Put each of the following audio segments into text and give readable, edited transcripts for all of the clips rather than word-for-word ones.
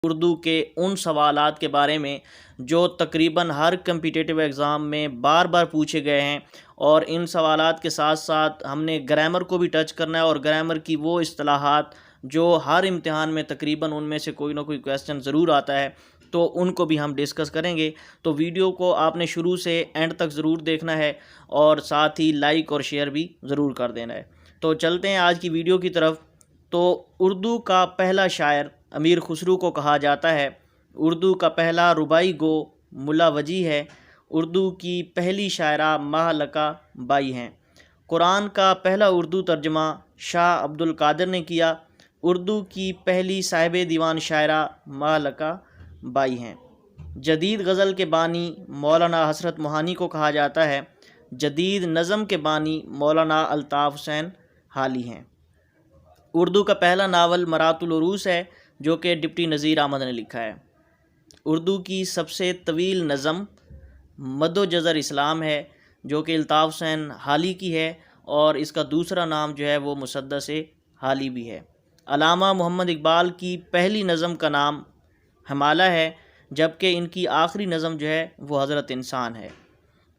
اردو کے ان سوالات کے بارے میں جو تقریباً ہر کمپیٹیٹیو ایگزام میں بار بار پوچھے گئے ہیں، اور ان سوالات کے ساتھ ساتھ ہم نے گرامر کو بھی ٹچ کرنا ہے، اور گرامر کی وہ اصطلاحات جو ہر امتحان میں تقریباً ان میں سے کوئی نہ کوئی کویسچن ضرور آتا ہے، تو ان کو بھی ہم ڈسکس کریں گے۔ تو ویڈیو کو آپ نے شروع سے اینڈ تک ضرور دیکھنا ہے، اور ساتھ ہی لائک اور شیئر بھی ضرور کر دینا ہے۔ تو چلتے ہیں آج کی ویڈیو کی طرف۔ تو اردو کا پہلا شاعر امیر خسرو کو کہا جاتا ہے۔ اردو کا پہلا رباعی گو ملا وجی ہے۔ اردو کی پہلی شاعرہ مہلکہ بائی ہیں۔ قرآن کا پہلا اردو ترجمہ شاہ عبد القادر نے کیا۔ اردو کی پہلی صاحب دیوان شاعرہ مہلکہ بائی ہیں۔ جدید غزل کے بانی مولانا حسرت موہانی کو کہا جاتا ہے۔ جدید نظم کے بانی مولانا الطاف حسین حالی ہیں۔ اردو کا پہلا ناول مرات العروس ہے، جو کہ ڈپٹی نذیر احمد نے لکھا ہے۔ اردو کی سب سے طویل نظم مد و جزر اسلام ہے، جو کہ الطاف حسین حالی کی ہے، اور اس کا دوسرا نام جو ہے وہ مسدس حالی بھی ہے۔ علامہ محمد اقبال کی پہلی نظم کا نام حمالہ ہے، جبکہ ان کی آخری نظم جو ہے وہ حضرت انسان ہے۔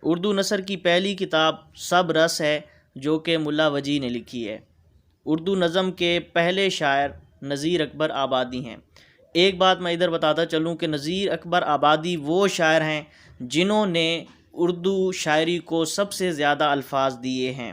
اردو نثر کی پہلی کتاب سب رس ہے، جو کہ ملا وجی نے لکھی ہے۔ اردو نظم کے پہلے شاعر نذیر اکبر آبادی ہیں۔ ایک بات میں ادھر بتاتا چلوں کہ نذیر اکبر آبادی وہ شاعر ہیں جنہوں نے اردو شاعری کو سب سے زیادہ الفاظ دیے ہیں۔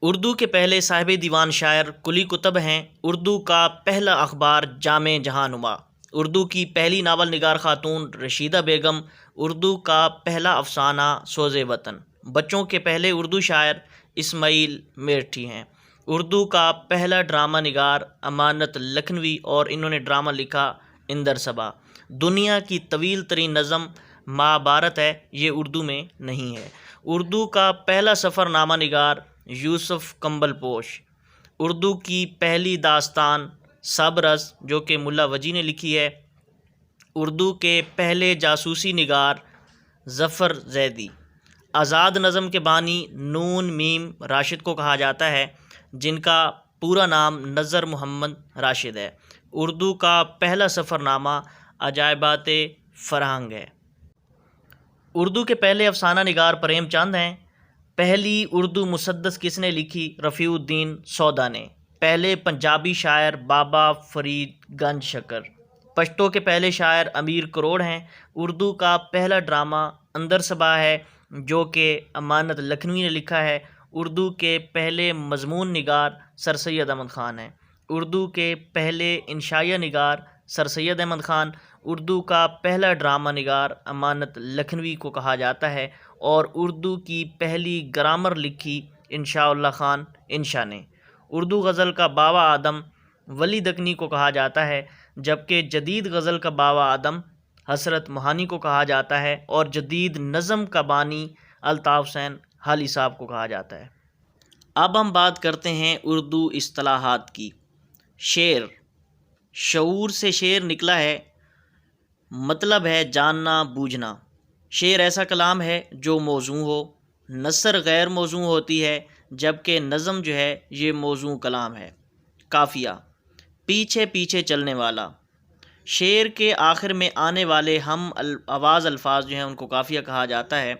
اردو کے پہلے صاحب دیوان شاعر قلی قطب ہیں۔ اردو کا پہلا اخبار جامع جہاں نما۔ اردو کی پہلی ناول نگار خاتون رشیدہ بیگم۔ اردو کا پہلا افسانہ سوز وطن۔ بچوں کے پہلے اردو شاعر اسماعیل میرٹھی ہیں۔ اردو کا پہلا ڈرامہ نگار امانت لکھنوی، اور انہوں نے ڈرامہ لکھا اندر صبا۔ دنیا کی طویل ترین نظم مہابھارت ہے، یہ اردو میں نہیں ہے۔ اردو کا پہلا سفر نامہ نگار یوسف کمبل پوش۔ اردو کی پہلی داستان سب رس، جو کہ ملا وجی نے لکھی ہے۔ اردو کے پہلے جاسوسی نگار ظفر زیدی۔ آزاد نظم کے بانی نون میم راشد کو کہا جاتا ہے، جن کا پورا نام نذر محمد راشد ہے۔ اردو کا پہلا سفر نامہ عجائبات فرہنگ ہے۔ اردو کے پہلے افسانہ نگار پریم چند ہیں۔ پہلی اردو مسدس کس نے لکھی؟ رفیع الدین سودا نے۔ پہلے پنجابی شاعر بابا فرید گنج شکر۔ پشتو کے پہلے شاعر امیر کروڑ ہیں۔ اردو کا پہلا ڈرامہ اندر صبا ہے، جو کہ امانت لکھنوی نے لکھا ہے۔ اردو کے پہلے مضمون نگار سر سید احمد خان ہیں۔ اردو کے پہلے انشائیہ نگار سر سید احمد خان۔ اردو کا پہلا ڈرامہ نگار امانت لکھنوی کو کہا جاتا ہے، اور اردو کی پہلی گرامر لکھی انشاء اللہ خان انشا نے۔ اردو غزل کا بابا آدم ولی دکنی کو کہا جاتا ہے، جبکہ جدید غزل کا بابا آدم حسرت موہانی کو کہا جاتا ہے، اور جدید نظم کا بانی الطاف حسین حالی صاحب کو کہا جاتا ہے۔ اب ہم بات کرتے ہیں اردو اصطلاحات کی۔ شعر، شعور سے شعر نکلا ہے، مطلب ہے جاننا بوجھنا۔ شعر ایسا کلام ہے جو موزوں ہو، نثر غیر موزوں ہوتی ہے، جبکہ نظم جو ہے یہ موزوں کلام ہے۔ قافیہ، پیچھے پیچھے چلنے والا۔ شعر کے آخر میں آنے والے ہم آواز الفاظ جو ہیں ان کو قافیہ کہا جاتا ہے۔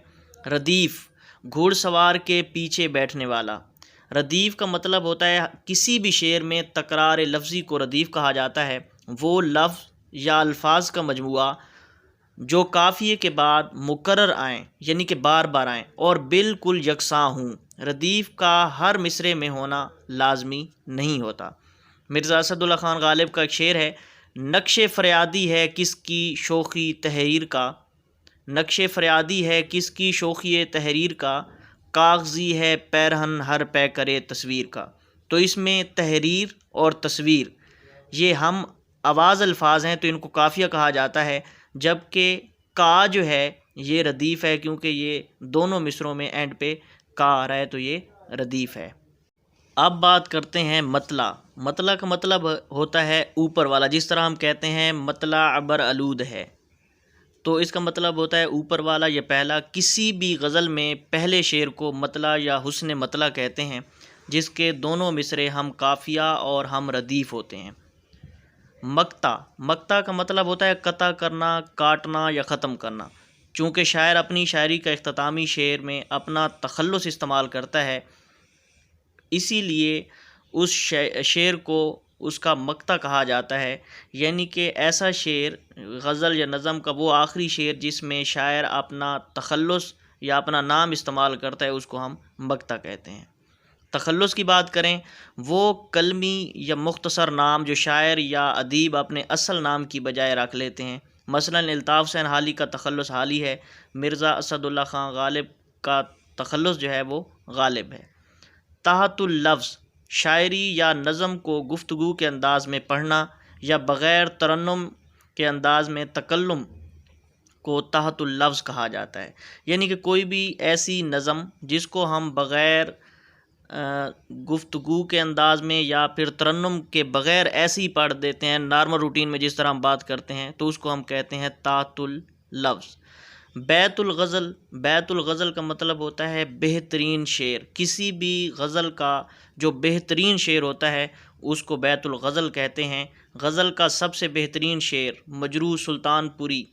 ردیف، گھوڑ سوار کے پیچھے بیٹھنے والا۔ ردیف کا مطلب ہوتا ہے کسی بھی شعر میں تکرار لفظی کو ردیف کہا جاتا ہے۔ وہ لفظ یا الفاظ کا مجموعہ جو قافیے کے بعد مکرر آئیں، یعنی کہ بار بار آئیں اور بالکل یکساں ہوں۔ ردیف کا ہر مصرعے میں ہونا لازمی نہیں ہوتا۔ مرزا اسد اللہ خان غالب کا ایک شعر ہے، نقش فریادی ہے کس کی شوخی تحریر کا، نقش فریادی ہے کس کی شوخی تحریر کا، کاغذی ہے پیرہن ہر پے کرے تصویر کا۔ تو اس میں تحریر اور تصویر یہ ہم آواز الفاظ ہیں، تو ان کو قافیہ کہا جاتا ہے، جبکہ کا جو ہے یہ ردیف ہے، کیونکہ یہ دونوں مصروں میں اینڈ پہ کا آ رہا ہے، تو یہ ردیف ہے۔ اب بات کرتے ہیں مطلع۔ مطلع کا مطلب ہوتا ہے اوپر والا، جس طرح ہم کہتے ہیں مطلع بر آلود ہے، تو اس کا مطلب ہوتا ہے اوپر والا یا پہلا۔ کسی بھی غزل میں پہلے شعر کو مطلع یا حسن مطلع کہتے ہیں، جس کے دونوں مصرے ہم قافیہ اور ہم ردیف ہوتے ہیں۔ مقطع، مقطع کا مطلب ہوتا ہے قطع کرنا، کاٹنا یا ختم کرنا۔ چونکہ شاعر اپنی شاعری کا اختتامی شعر میں اپنا تخلص استعمال کرتا ہے، اسی لیے اس شعر کو اس کا مقطع کہا جاتا ہے، یعنی کہ ایسا شعر، غزل یا نظم کا وہ آخری شعر جس میں شاعر اپنا تخلص یا اپنا نام استعمال کرتا ہے، اس کو ہم مقطع کہتے ہیں۔ تخلص کی بات کریں، وہ کلمی یا مختصر نام جو شاعر یا ادیب اپنے اصل نام کی بجائے رکھ لیتے ہیں۔ مثلا الطاف حسین حالی کا تخلص حالی ہے، مرزا اسد اللہ خان غالب کا تخلص جو ہے وہ غالب ہے۔ تحت اللفظ، شاعری یا نظم کو گفتگو کے انداز میں پڑھنا یا بغیر ترنم کے انداز میں تکلم کو تحت اللفظ کہا جاتا ہے، یعنی کہ کوئی بھی ایسی نظم جس کو ہم بغیر گفتگو کے انداز میں یا پھر ترنم کے بغیر ایسے ہی پڑھ دیتے ہیں نارمل روٹین میں جس طرح ہم بات کرتے ہیں، تو اس کو ہم کہتے ہیں تحت اللفظ۔ بیت الغزل، بیت الغزل کا مطلب ہوتا ہے بہترین شعر۔ کسی بھی غزل کا جو بہترین شعر ہوتا ہے اس کو بیت الغزل کہتے ہیں۔ غزل کا سب سے بہترین شعر مجروح سلطان پوری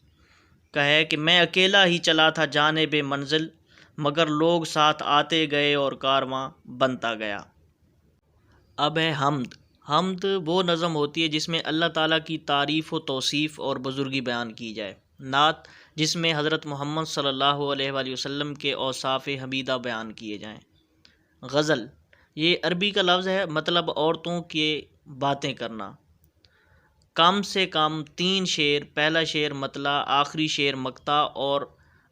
کا ہے کہ میں اکیلا ہی چلا تھا جانب منزل، مگر لوگ ساتھ آتے گئے اور کارواں بنتا گیا۔ اب ہے حمد۔ حمد وہ نظم ہوتی ہے جس میں اللہ تعالیٰ کی تعریف و توصیف اور بزرگی بیان کی جائے۔ نعت، جس میں حضرت محمد صلی اللہ علیہ وآلہ وسلم کے اوصاف حمیدہ بیان کیے جائیں۔ غزل، یہ عربی کا لفظ ہے، مطلب عورتوں کے باتیں کرنا۔ کم سے کم 3 شعر، پہلا شعر مطلع، آخری شعر مقطع، اور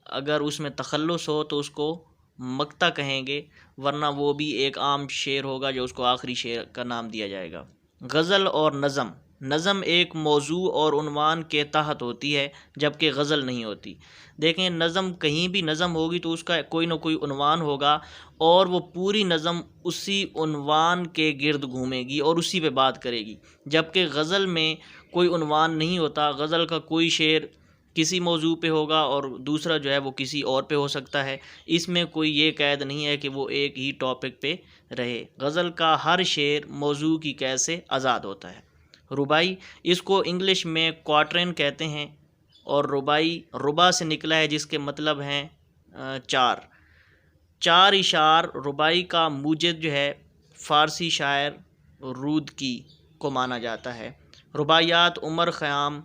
اگر اس میں تخلص ہو تو اس کو مقطع کہیں گے، ورنہ وہ بھی ایک عام شعر ہوگا جو اس کو آخری شعر کا نام دیا جائے گا۔ غزل اور نظم، نظم ایک موضوع اور عنوان کے تحت ہوتی ہے جبکہ غزل نہیں ہوتی۔ دیکھیں، نظم کہیں بھی نظم ہوگی تو اس کا کوئی نہ کوئی عنوان ہوگا اور وہ پوری نظم اسی عنوان کے گرد گھومے گی اور اسی پہ بات کرے گی، جبکہ غزل میں کوئی عنوان نہیں ہوتا۔ غزل کا کوئی شعر کسی موضوع پہ ہوگا اور دوسرا جو ہے وہ کسی اور پہ ہو سکتا ہے، اس میں کوئی یہ قید نہیں ہے کہ وہ ایک ہی ٹاپک پہ رہے۔ غزل کا ہر شعر موضوع کی قید سے آزاد ہوتا ہے۔ ربائی، اس کو انگلش میں کوارٹرن کہتے ہیں، اور ربائی ربا سے نکلا ہے جس کے مطلب ہیں 4۔ 4 اشعار۔ ربائی کا موجد جو ہے فارسی شاعر رودکی کو مانا جاتا ہے۔ رباعیات عمر خیام،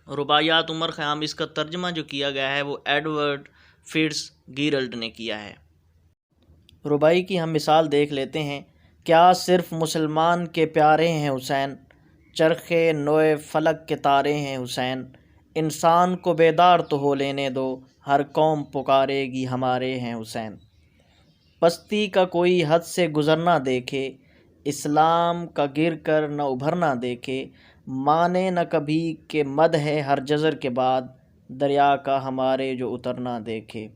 رباعیات عمر خیام، اس کا ترجمہ جو کیا گیا ہے وہ ایڈورڈ فٹز گیرلڈ نے کیا ہے۔ ربائی کی ہم مثال دیکھ لیتے ہیں۔ کیا صرف مسلمان کے پیارے ہیں حسین، چرخے نوئے فلک کے تارے ہیں حسین، انسان کو بیدار تو ہو لینے دو، ہر قوم پکارے گی ہمارے ہیں حسین۔ پستی کا کوئی حد سے گزرنا دیکھے، اسلام کا گر کر نہ ابھرنا دیکھے، مانے نہ کبھی کہ مد ہے ہر جزر کے بعد، دریا کا ہمارے جو اترنا دیکھے۔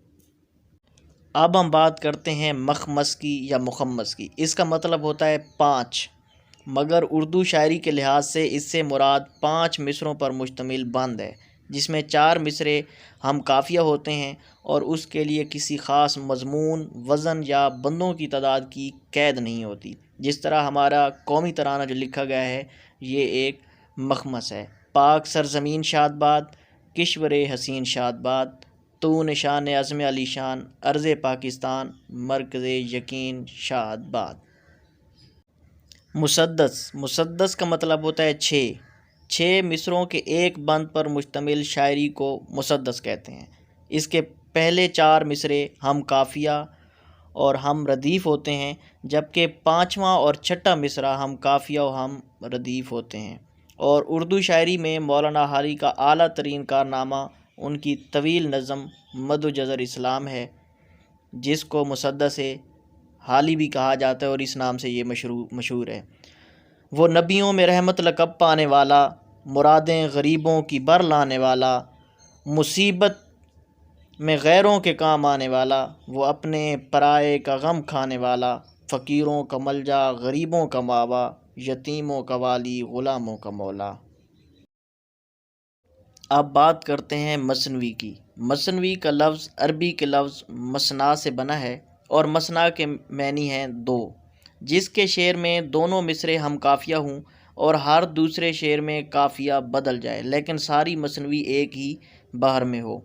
اب ہم بات کرتے ہیں مخمس کی یا مخمس کی۔ اس کا مطلب ہوتا ہے 5، مگر اردو شاعری کے لحاظ سے اس سے مراد 5 مصروں پر مشتمل بند ہے، جس میں 4 مصرے ہم قافیہ ہوتے ہیں اور اس کے لیے کسی خاص مضمون، وزن یا بندوں کی تعداد کی قید نہیں ہوتی۔ جس طرح ہمارا قومی ترانہ جو لکھا گیا ہے یہ ایک مخمس ہے۔ پاک سرزمین شاد باد، کشور حسین شاد باد، تو نشان عزم علی شان، ارض پاکستان، مرکز یقین شاد باد۔ مسدس، مسدس کا مطلب ہوتا ہے 6 مصروں کے ایک بند پر مشتمل شاعری کو مسدس کہتے ہیں۔ اس کے پہلے 4 مصرے ہم قافیہ اور ہم ردیف ہوتے ہیں، جبکہ 5واں اور 6واں مصرع ہم قافیہ و ہم ردیف ہوتے ہیں۔ اور اردو شاعری میں مولانا حالی کا اعلیٰ ترین کارنامہ ان کی طویل نظم مد و جزر اسلام ہے، جس کو مسدس حالی بھی کہا جاتا ہے اور اس نام سے یہ مشہور ہے۔ وہ نبیوں میں رحمت لقب پانے والا، مرادیں غریبوں کی بر لانے والا، مصیبت میں غیروں کے کام آنے والا، وہ اپنے پرائے کا غم کھانے والا، فقیروں کا ملجا، غریبوں کا ماوا، یتیموں کا والی، غلاموں کا مولا۔ اب بات کرتے ہیں مثنوی کی۔ مثنوی کا لفظ عربی کے لفظ مثنا سے بنا ہے اور مثنا کے معنی ہیں 2۔ جس کے شعر میں دونوں مصرے ہم قافیہ ہوں اور ہر دوسرے شعر میں قافیہ بدل جائے لیکن ساری مثنوی ایک ہی بحر میں ہو۔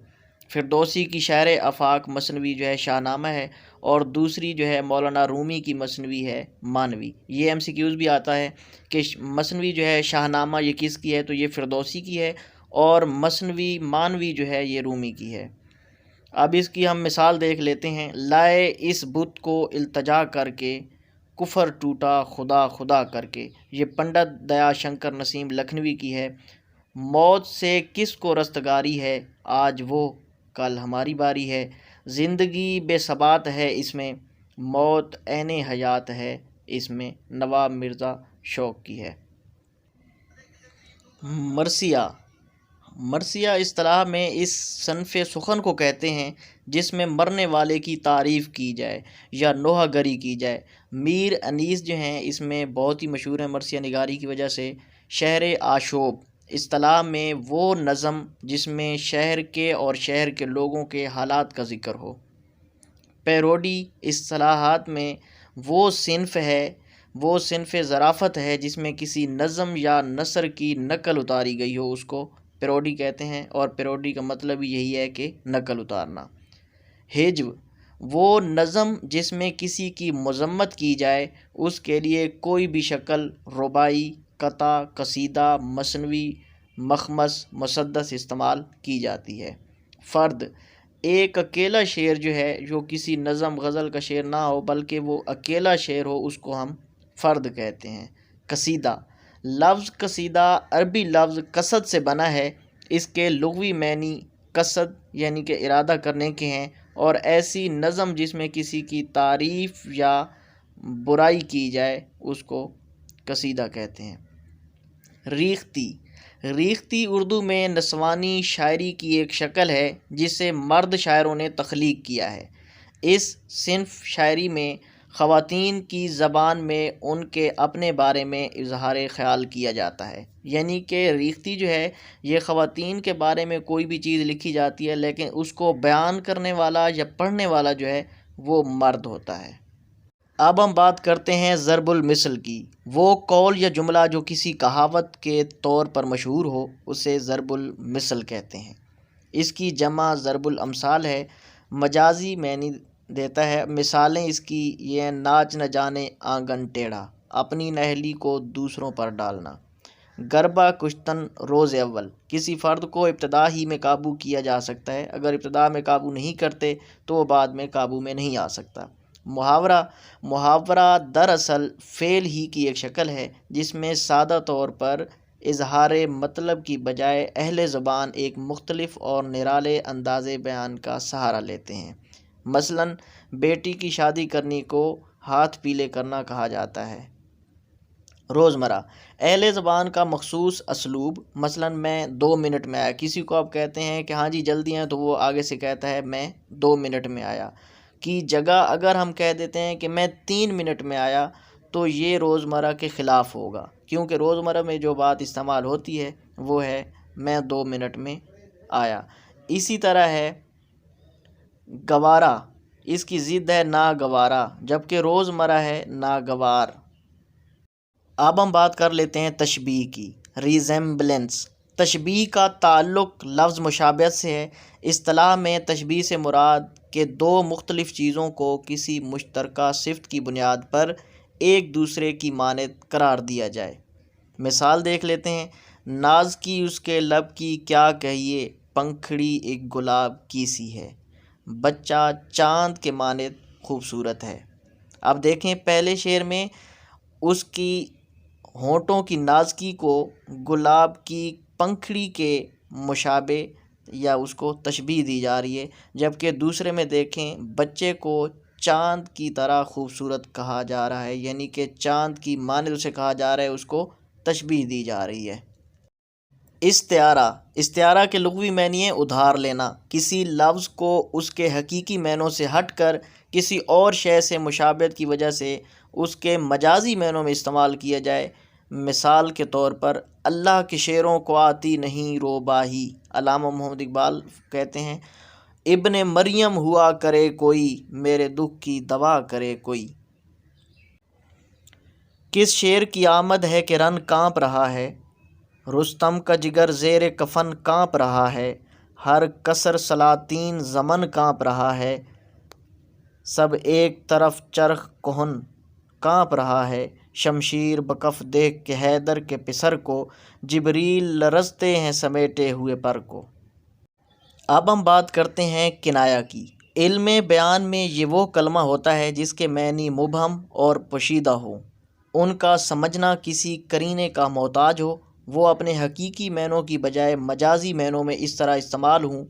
فردوسی کی شعر آفاق مثنوی جو ہے شاہ نامہ ہے، اور دوسری جو ہے مولانا رومی کی مثنوی ہے مانوی۔ یہ ایم سی کیوز بھی آتا ہے کہ مثنوی جو ہے شاہ نامہ یہ کس کی ہے، تو یہ فردوسی کی ہے، اور مثنوی مانوی جو ہے یہ رومی کی ہے۔ اب اس کی ہم مثال دیکھ لیتے ہیں۔ لائے اس بت کو التجا کر کے، کفر ٹوٹا خدا خدا کر کے، یہ پنڈت دیا شنکر نسیم لکھنوی کی ہے۔ موت سے کس کو رستگاری ہے، آج وہ کل ہماری باری ہے، زندگی بے ثبات ہے اس میں، موت عین حیات ہے اس میں، نواب مرزا شوق کی ہے۔ مرثیہ مرثیہ اصطلاح میں اس صنف سخن کو کہتے ہیں جس میں مرنے والے کی تعریف کی جائے یا نوحہ گری کی جائے۔ میر انیس جو ہیں اس میں بہت ہی مشہور ہیں مرثیہ نگاری کی وجہ سے۔ شعر آشوب اصطلاح میں وہ نظم جس میں شہر کے اور شہر کے لوگوں کے حالات کا ذکر ہو۔ پیروڈی اصطلاحات میں وہ صنف ظرافت ہے جس میں کسی نظم یا نثر کی نقل اتاری گئی ہو، اس کو پیروڈی کہتے ہیں، اور پیروڈی کا مطلب یہی ہے کہ نقل اتارنا۔ ہجو وہ نظم جس میں کسی کی مذمت کی جائے، اس کے لیے کوئی بھی شکل رباعی، قطع، قصیدہ، مثنوی، مخمس، مسدس استعمال کی جاتی ہے۔ فرد ایک اکیلا شعر جو ہے، جو کسی نظم غزل کا شعر نہ ہو بلکہ وہ اکیلا شعر ہو، اس کو ہم فرد کہتے ہیں۔ قصیدہ لفظ قصیدہ عربی لفظ قصد سے بنا ہے، اس کے لغوی معنی قصد یعنی کہ ارادہ کرنے کے ہیں، اور ایسی نظم جس میں کسی کی تعریف یا برائی کی جائے اس کو قصیدہ کہتے ہیں۔ ریختہ اردو میں نسوانی شاعری کی ایک شکل ہے جسے مرد شاعروں نے تخلیق کیا ہے۔ اس صنف شاعری میں خواتین کی زبان میں ان کے اپنے بارے میں اظہار خیال کیا جاتا ہے، یعنی کہ ریختہ جو ہے یہ خواتین کے بارے میں کوئی بھی چیز لکھی جاتی ہے لیکن اس کو بیان کرنے والا یا پڑھنے والا جو ہے وہ مرد ہوتا ہے۔ اب ہم بات کرتے ہیں ضرب المثل کی۔ وہ قول یا جملہ جو کسی کہاوت کے طور پر مشہور ہو اسے ضرب المثل کہتے ہیں۔ اس کی جمع ضرب الامثال ہے، مجازی معنی دیتا ہے۔ مثالیں اس کی یہ ناچ نہ جانے آنگن ٹیڑھا، اپنی نہلی کو دوسروں پر ڈالنا۔ گربہ کشتن روز اول، کسی فرد کو ابتدا ہی میں قابو کیا جا سکتا ہے، اگر ابتدا میں قابو نہیں کرتے تو وہ بعد میں قابو میں نہیں آ سکتا۔ محاورہ دراصل فعل ہی کی ایک شکل ہے جس میں سادہ طور پر اظہار مطلب کی بجائے اہل زبان ایک مختلف اور نرالے انداز بیان کا سہارا لیتے ہیں۔ مثلاً بیٹی کی شادی کرنے کو ہاتھ پیلے کرنا کہا جاتا ہے۔ روزمرہ اہل زبان کا مخصوص اسلوب، مثلاً میں 2 منٹ میں آیا، کسی کو آپ کہتے ہیں کہ ہاں جی جلدی ہیں تو وہ آگے سے کہتا ہے میں 2 منٹ میں آیا کی جگہ اگر ہم کہہ دیتے ہیں کہ میں 3 منٹ میں آیا تو یہ روزمرہ کے خلاف ہوگا، کیونکہ روزمرہ میں جو بات استعمال ہوتی ہے وہ ہے میں 2 منٹ میں آیا۔ اسی طرح ہے گوارا، اس کی ضد ہے ناگوارا، جبکہ روزمرہ ہے ناگوار۔ اب ہم بات کر لیتے ہیں تشبیہ کی۔ ریزیمبلنس، تشبیہ کا تعلق لفظ مشابہت سے ہے۔ اصطلاح میں تشبیہ سے مراد کہ 2 مختلف چیزوں کو کسی مشترکہ صفت کی بنیاد پر ایک دوسرے کی مانند قرار دیا جائے۔ مثال دیکھ لیتے ہیں۔ ناز کی اس کے لب کی کیا کہیے، پنکھڑی ایک گلاب کی سی ہے، بچہ چاند کے مانند خوبصورت ہے۔ اب دیکھیں پہلے شعر میں اس کی ہونٹوں کی نازکی کو گلاب کی پنکھڑی کے مشابہ یا اس کو تشبیہ دی جا رہی ہے، جبکہ دوسرے میں دیکھیں بچے کو چاند کی طرح خوبصورت کہا جا رہا ہے، یعنی کہ چاند کی مانند اسے کہا جا رہا ہے، اس کو تشبیہ دی جا رہی ہے۔ استعارہ کے لغوی معنی ہے ادھار لینا، کسی لفظ کو اس کے حقیقی معنوں سے ہٹ کر کسی اور شے سے مشابہت کی وجہ سے اس کے مجازی معنوں میں استعمال کیا جائے۔ مثال کے طور پر اللہ کے شعروں کو آتی نہیں روباہی، علامہ محمد اقبال کہتے ہیں ابن مریم ہوا کرے کوئی، میرے دکھ کی دوا کرے کوئی۔ کس شیر کی آمد ہے کہ رن کانپ رہا ہے، رستم کا جگر زیر کفن کانپ رہا ہے، ہر کسر سلاطین زمن کانپ رہا ہے، سب ایک طرف چرخ کہن کانپ رہا ہے، شمشیر بکف دیکھ کے حیدر کے پسر کو، جبریل لرزتے ہیں سمیٹے ہوئے پر کو۔ اب ہم بات کرتے ہیں کنایا کی۔ علم بیان میں یہ وہ کلمہ ہوتا ہے جس کے معنی مبہم اور پوشیدہ ہوں، ان کا سمجھنا کسی قرینے کا محتاج ہو، وہ اپنے حقیقی معنوں کی بجائے مجازی معنوں میں اس طرح استعمال ہوں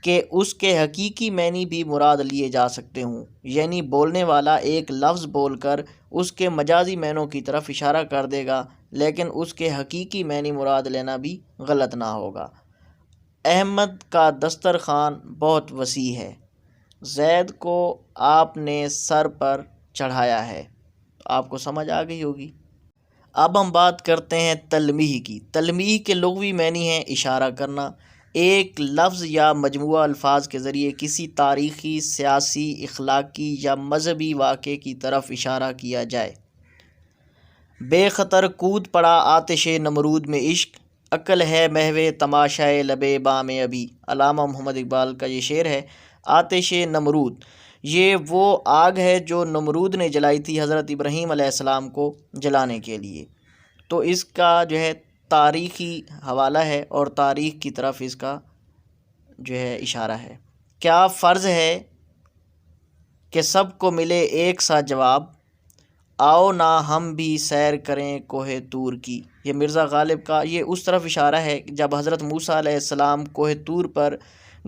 کہ اس کے حقیقی معنی بھی مراد لیے جا سکتے ہوں، یعنی بولنے والا ایک لفظ بول کر اس کے مجازی معنوں کی طرف اشارہ کر دے گا لیکن اس کے حقیقی معنی مراد لینا بھی غلط نہ ہوگا۔ احمد کا دسترخوان بہت وسیع ہے، زید کو آپ نے سر پر چڑھایا ہے۔ آپ کو سمجھ آ گئی ہوگی۔ اب ہم بات کرتے ہیں تلمیح کی۔ تلمیح کے لغوی معنی ہے اشارہ کرنا، ایک لفظ یا مجموعہ الفاظ کے ذریعے کسی تاریخی، سیاسی، اخلاقی یا مذہبی واقعے کی طرف اشارہ کیا جائے۔ بے خطر کود پڑا آتش نمرود میں عشق، عقل ہے محو تماشائے لبے بام ابھی۔ علامہ محمد اقبال کا یہ شعر ہے۔ آتش نمرود یہ وہ آگ ہے جو نمرود نے جلائی تھی حضرت ابراہیم علیہ السلام کو جلانے کے لیے، تو اس کا جو ہے تاریخی حوالہ ہے اور تاریخ کی طرف اس کا جو ہے اشارہ ہے۔ کیا فرض ہے کہ سب کو ملے ایک سا جواب، آؤ نہ ہم بھی سیر کریں کوہ طور کی۔ یہ مرزا غالب کا یہ اس طرف اشارہ ہے جب حضرت موسیٰ علیہ السلام کوہ طور پر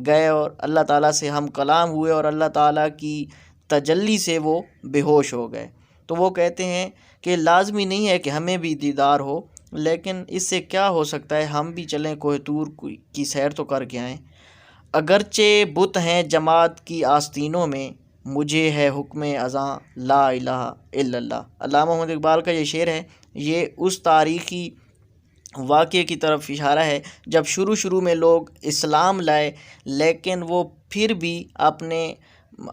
گئے اور اللہ تعالیٰ سے ہم کلام ہوئے اور اللہ تعالیٰ کی تجلی سے وہ بے ہوش ہو گئے، تو وہ کہتے ہیں کہ لازمی نہیں ہے کہ ہمیں بھی دیدار ہو، لیکن اس سے کیا ہو سکتا ہے، ہم بھی چلیں کوہ طور کی سیر تو کر کے آئیں۔ اگرچہ بت ہیں جماعت کی آستینوں میں، مجھے ہے حکم اذاں لا الہ الا اللہ۔ علامہ محمد اقبال کا یہ شعر ہے، یہ اس تاریخی واقعے کی طرف اشارہ ہے جب شروع میں لوگ اسلام لائے لیکن وہ پھر بھی اپنے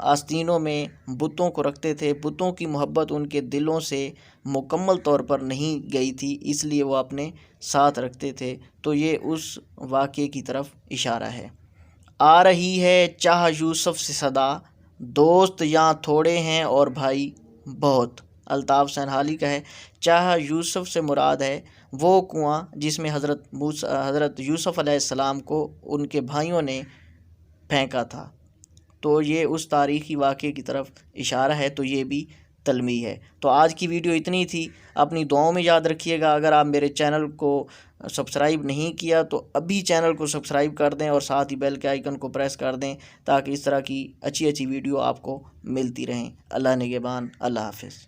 آستینوں میں بتوں کو رکھتے تھے، بتوں کی محبت ان کے دلوں سے مکمل طور پر نہیں گئی تھی، اس لیے وہ اپنے ساتھ رکھتے تھے، تو یہ اس واقعے کی طرف اشارہ ہے۔ آ رہی ہے چاہ یوسف سے صدا، دوست یہاں تھوڑے ہیں اور بھائی بہت۔ الطاف سنہالی کا ہے۔ چاہ یوسف سے مراد ہے وہ کنواں جس میں حضرت یوسف علیہ السلام کو ان کے بھائیوں نے پھینکا تھا، تو یہ اس تاریخی واقعے کی طرف اشارہ ہے، تو یہ بھی تلمیح ہے۔ تو آج کی ویڈیو اتنی تھی، اپنی دعاؤں میں یاد رکھیے گا۔ اگر آپ میرے چینل کو سبسکرائب نہیں کیا تو ابھی چینل کو سبسکرائب کر دیں اور ساتھ ہی بیل کے آئیکن کو پریس کر دیں تاکہ اس طرح کی اچھی ویڈیو آپ کو ملتی رہیں۔ اللہ نگہبان، اللہ حافظ۔